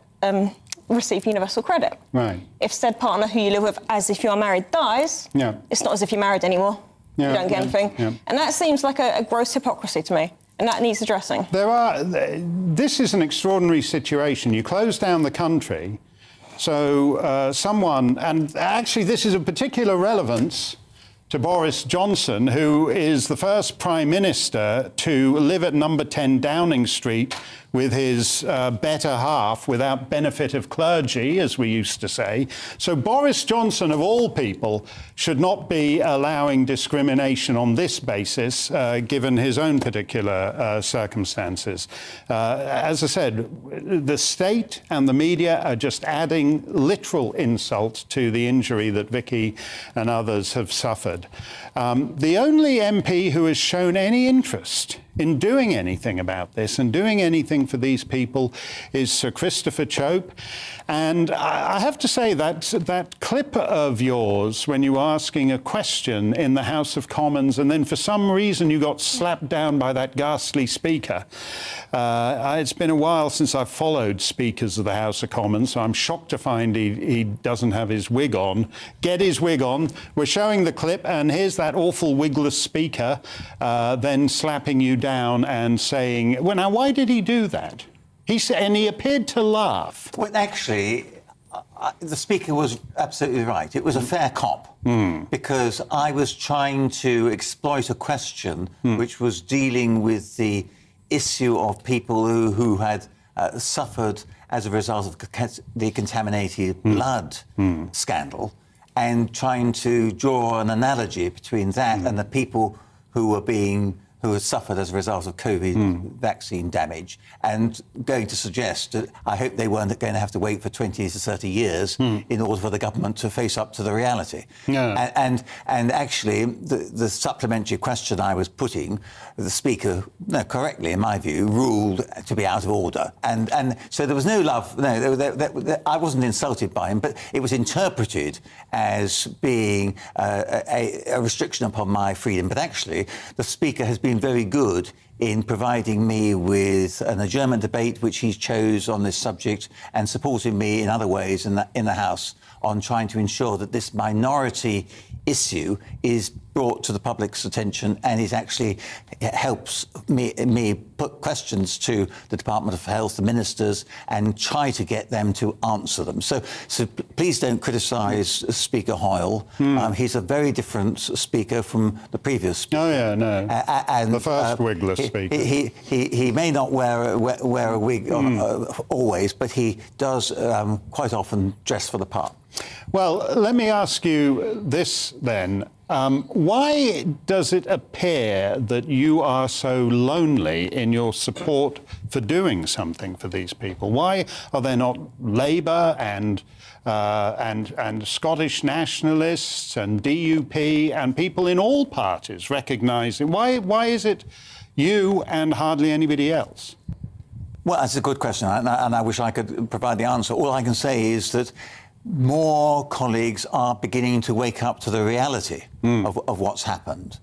S21: receive universal credit.
S2: Right.
S21: If said partner who you live with as if you are married dies, it's not as if you're married anymore. You don't get anything. And that seems like a gross hypocrisy to me. And that needs addressing.
S2: This is an extraordinary situation. You close down the country, so someone, and actually this is of particular relevance to Boris Johnson, who is the first Prime Minister to live at number 10 Downing Street with his better half without benefit of clergy, as we used to say. So Boris Johnson, of all people, should not be allowing discrimination on this basis, given his own particular circumstances. As I said, the state and the media are just adding literal insult to the injury that Vicky and others have suffered. The only MP who has shown any interest in doing anything about this and doing anything for these people is Sir Christopher Chope. And I have to say that clip of yours when you were asking a question in the House of Commons and then for some reason you got slapped down by that ghastly speaker. It's been a while since I've followed speakers of the House of Commons, so I'm shocked to find he doesn't have his wig on. Get his wig on. We're showing the clip and here's that awful wigless speaker then slapping you down and saying, well, now, why did he do that? And he appeared to laugh.
S4: Well, actually, the Speaker was absolutely right. It was a fair cop, because I was trying to exploit a question which was dealing with the issue of people who had suffered as a result of the contaminated blood scandal, and trying to draw an analogy between that and the people who had suffered as a result of COVID vaccine damage, and going to suggest that I hope they weren't going to have to wait for 20 to 30 years in order for the government to face up to the reality. And actually, the supplementary question I was putting, the Speaker, correctly in my view, ruled to be out of order. And so there was no love, I wasn't insulted by him, but it was interpreted as being a restriction upon my freedom. But actually, the Speaker has been very good in providing me with an adjournment debate, which he chose on this subject, and supporting me in other ways in the House on trying to ensure that this minority issue is brought to the public's attention, and it actually helps me put questions to the Department of Health, the ministers, and try to get them to answer them. So please don't criticise Speaker Hoyle. He's a very different speaker from the previous speaker.
S2: Oh, yeah, no. And the first wigless speaker.
S4: He may not wear a wig always, but he does quite often dress for the part.
S2: Well, let me ask you this then. Why does it appear that you are so lonely in your support for doing something for these people? Why are there not Labour and Scottish nationalists and DUP and people in all parties recognising? Why is it you and hardly anybody else?
S4: Well, that's a good question, and I wish I could provide the answer. All I can say is that more colleagues are beginning to wake up to the reality of what's happened.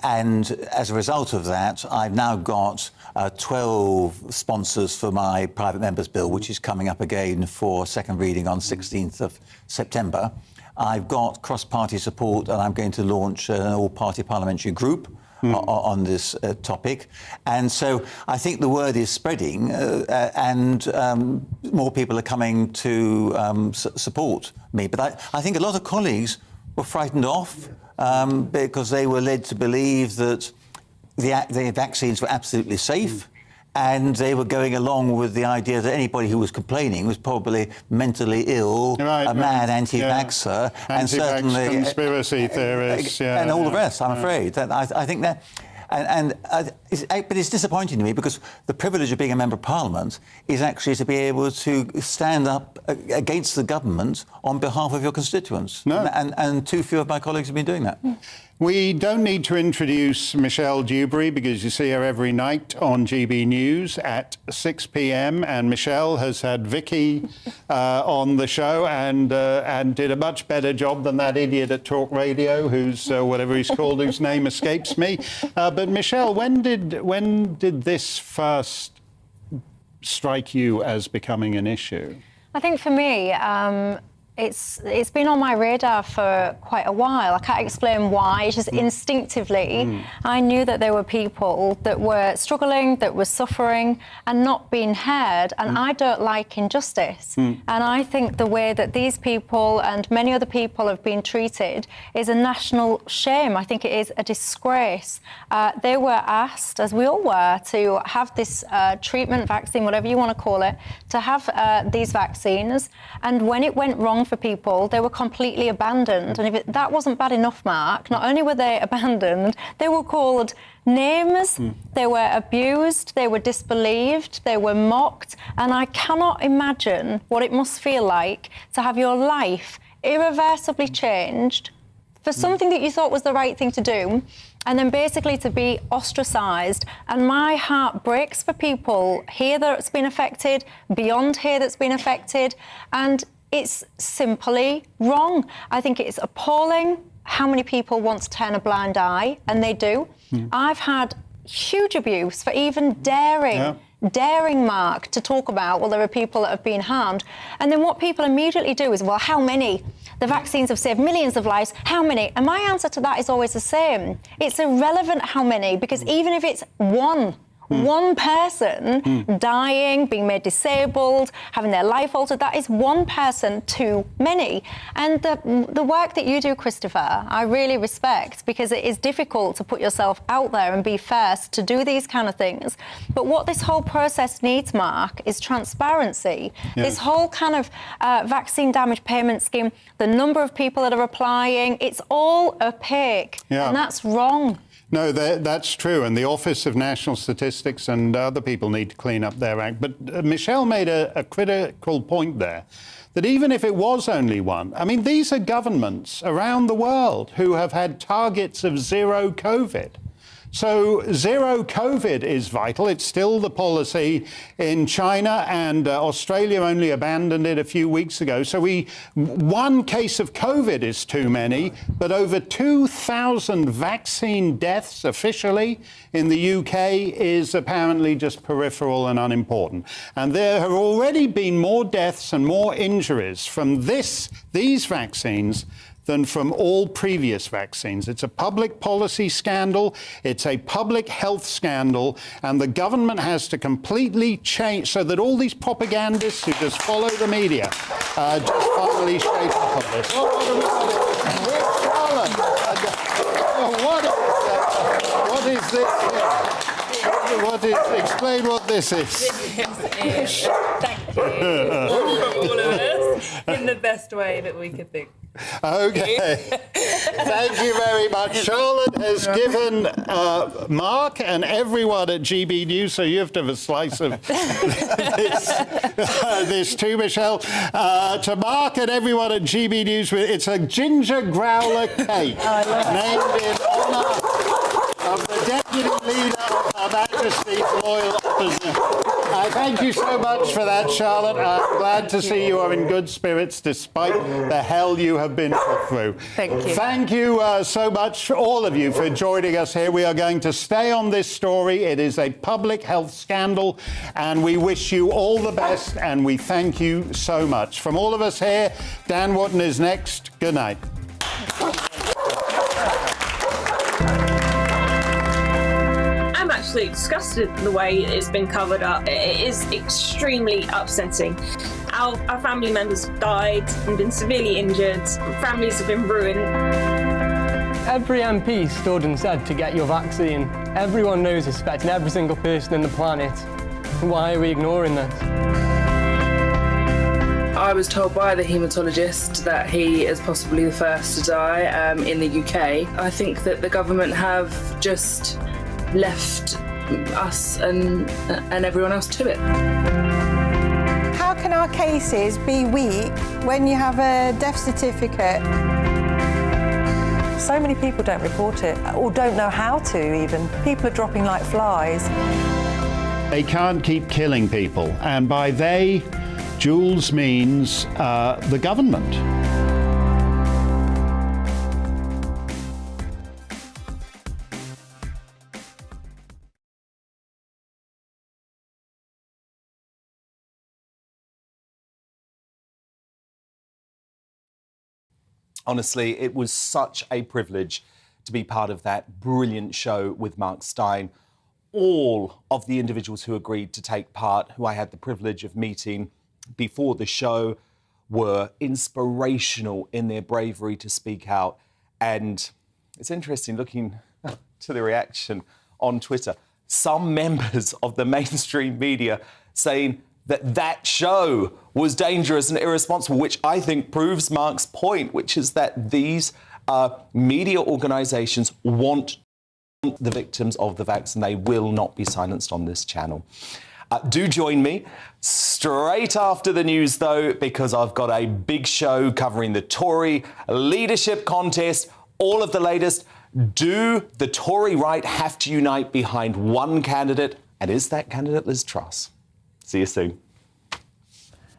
S4: And as a result of that, I've now got 12 sponsors for my private member's bill, which is coming up again for second reading on 16th of September. I've got cross-party support, and I'm going to launch an all-party parliamentary group on this topic. And so I think the word is spreading and more people are coming to support me. But I think a lot of colleagues were frightened off because they were led to believe that the vaccines were absolutely safe and they were going along with the idea that anybody who was complaining was probably mentally ill, a mad anti-vaxxer, and certainly
S2: conspiracy theorists,
S4: and all the rest. I'm afraid. I think that. But it's disappointing to me because the privilege of being a member of Parliament is actually to be able to stand up against the government on behalf of your constituents. And too few of my colleagues have been doing that.
S2: We don't need to introduce Michelle Dewberry because you see her every night on GB News at 6 p.m. And Michelle has had Vicky on the show and did a much better job than that idiot at Talk Radio, who's whatever he's called, whose name escapes me. But Michelle, when did this first strike you as becoming an issue?
S3: I think for me, it's been on my radar for quite a while. I can't explain why. It's just instinctively, I knew that there were people that were struggling, that were suffering and not being heard. And I don't like injustice. And I think the way that these people and many other people have been treated is a national shame. I think it is a disgrace. They were asked, as we all were, to have this treatment, vaccine, whatever you want to call it, to have these vaccines. And when it went wrong for people, they were completely abandoned. And if that wasn't bad enough, Mark, not only were they abandoned, they were called names, they were abused, they were disbelieved, they were mocked. And I cannot imagine what it must feel like to have your life irreversibly changed for something that you thought was the right thing to do, and then basically to be ostracised. And my heart breaks for people here that's been affected, beyond here that's been affected, and it's simply wrong. I think it's appalling how many people want to turn a blind eye, and they do. I've had huge abuse for even daring Mark to talk about, well, there are people that have been harmed. And then what people immediately do is, well, how many? The vaccines have saved millions of lives. How many? And my answer to that is always the same. It's irrelevant how many, because even if it's one person dying, being made disabled, having their life altered, that is one person too many. And the work that you do, Christopher, I really respect, because it is difficult to put yourself out there and be first to do these kind of things. But what this whole process needs, Mark, is transparency. This whole kind of vaccine damage payment scheme, the number of people that are applying, it's all opaque, and that's wrong.
S2: No, that's true, and the Office of National Statistics and other people need to clean up their act. But Michelle made a critical point there, that even if it was only one, I mean, these are governments around the world who have had targets of zero COVID. So zero COVID is vital. It's still the policy in China, and Australia only abandoned it a few weeks ago. So one case of COVID is too many, but over 2,000 vaccine deaths officially in the UK is apparently just peripheral and unimportant. And there have already been more deaths and more injuries from these vaccines than from all previous vaccines. It's a public policy scandal, it's a public health scandal, and the government has to completely change so that all these propagandists who just follow the media just finally shake up on this. What is this? Explain what this is.
S22: Thank you. All of us in the best way that we could think.
S2: Okay. Thank you very much. Charlotte has given Mark and everyone at GB News, so you have to have a slice of this too, Michelle. To Mark and everyone at GB News, it's a ginger growler cake named in honour of the Deputy Leader of Her Majesty's Loyal Opposition. Thank you so much for that, Charlotte. I'm glad to see you are in good spirits despite the hell you have been put through.
S22: Thank you.
S2: Thank you so much, all of you, for joining us here. We are going to stay on this story. It is a public health scandal, and we wish you all the best, and we thank you so much. From all of us here, Dan Wootton is next. Good night.
S23: I'm absolutely disgusted with the way it's been covered up. It is extremely upsetting. Our family members have died and been severely injured. Families have been ruined.
S24: Every MP stood and said to get your vaccine. Everyone knows it's affecting every single person on the planet. Why are we ignoring this?
S22: I was told by the haematologist that he is possibly the first to die in the UK. I think that the government have just left us and everyone else to it.
S5: How can our cases be weak when you have a death certificate?
S6: So many people don't report it or don't know how to even. People are dropping like flies.
S2: They can't keep killing people, and by they, Jules means the government.
S7: Honestly, it was such a privilege to be part of that brilliant show with Mark Steyn. All of the individuals who agreed to take part, who I had the privilege of meeting before the show, were inspirational in their bravery to speak out. And it's interesting looking to the reaction on Twitter. Some members of the mainstream media saying that show was dangerous and irresponsible, which I think proves Mark's point, which is that these media organisations want the victims of the vax, and they will not be silenced on this channel. Do join me straight after the news, though, because I've got a big show covering the Tory leadership contest, all of the latest. Do the Tory right have to unite behind one candidate? And is that candidate Liz Truss? See you soon.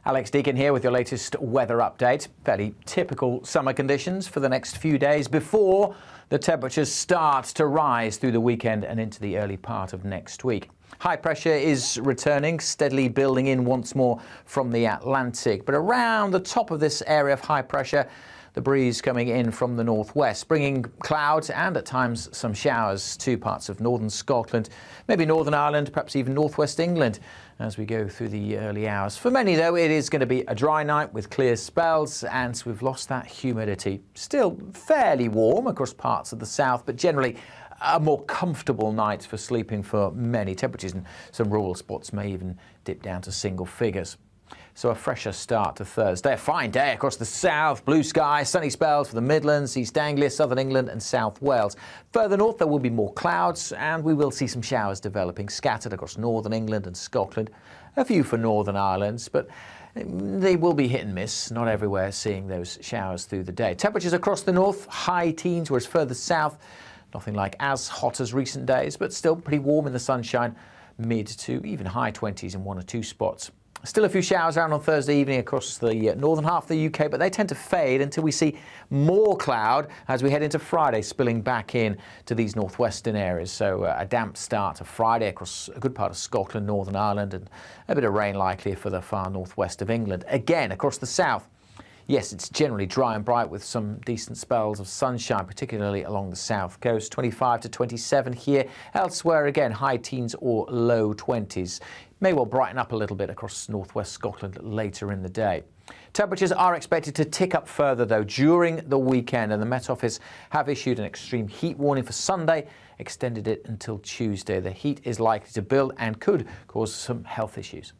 S10: Alex Deakin here with your latest weather update. Fairly typical summer conditions for the next few days before the temperatures start to rise through the weekend and into the early part of next week. High pressure is returning, steadily building in once more from the Atlantic. But around the top of this area of high pressure, the breeze coming in from the northwest, bringing clouds and at times some showers to parts of northern Scotland, maybe Northern Ireland, perhaps even northwest England as we go through the early hours. For many, though, it is going to be a dry night with clear spells, and we've lost that humidity. Still fairly warm across parts of the south, but generally a more comfortable night for sleeping for many. Temperatures in some rural spots may even dip down to single figures. So a fresher start to Thursday. A fine day across the south, blue sky, sunny spells for the Midlands, East Anglia, Southern England and South Wales. Further north there will be more clouds and we will see some showers developing scattered across Northern England and Scotland. A few for Northern Ireland, but they will be hit and miss, not everywhere seeing those showers through the day. Temperatures across the north, high teens, whereas further south, nothing like as hot as recent days, but still pretty warm in the sunshine, mid to even high 20s in one or two spots. Still a few showers around on Thursday evening across the northern half of the UK, but they tend to fade until we see more cloud as we head into Friday, spilling back in to these northwestern areas. So a damp start to Friday across a good part of Scotland, Northern Ireland, and a bit of rain likely for the far northwest of England. Again, across the south, yes, it's generally dry and bright with some decent spells of sunshine, particularly along the south coast. 25 to 27 here. Elsewhere, again, high teens or low 20s. May well brighten up a little bit across northwest Scotland later in the day. Temperatures are expected to tick up further, though, during the weekend, and the Met Office have issued an extreme heat warning for Sunday, extended it until Tuesday. The heat is likely to build and could cause some health issues.